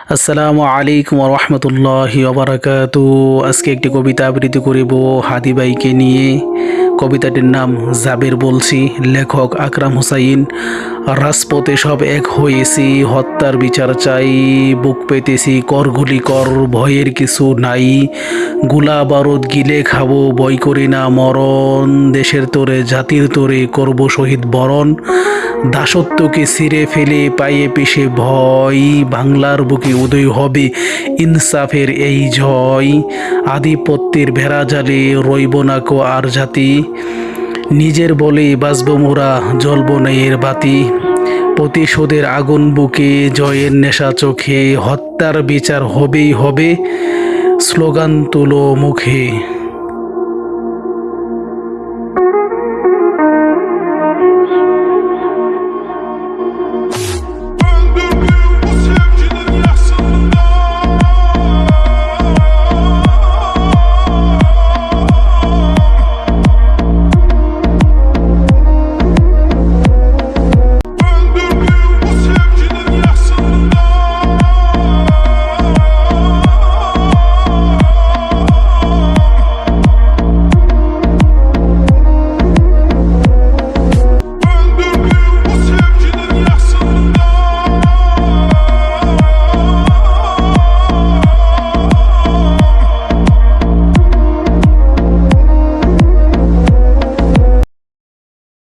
আসসালামু আলাইকুম রহমতুল্লাহি ওবারাকাতু। আজকে একটি কবিতা আবৃত্তি করিব হাদি ভাইকে নিয়ে। কবিতাটির নাম জাবের বলছি। লেখক আকরাম হুসাইন। রাজপথে সব এক হয়েছি, হত্যার বিচার চাই। বুক পেতেছি করগুলি কর, ভয়ের কিছু নাই। গুলা বারুদ গিলে খাবো, ভয় করি না মরণ। দেশের তোরে জাতির তোরে করব শহীদ বরণ। দাসত্বকে ছিঁড়ে ফেলে পায়ে পিষে ভয়, বাংলার বুকে উদয় হবে ইনসাফের এই জয়। আধিপত্যের ভেড়া জালে রইব না কো আর জাতি, নিজের বলে বাঁচব মোরা, জ্বলব না এর বাতি। প্রতিশোধের আগুন বুকে, জয়ের নেশা চোখে, হত্যার বিচার হবেই হবে, স্লোগান তুলো মুখে।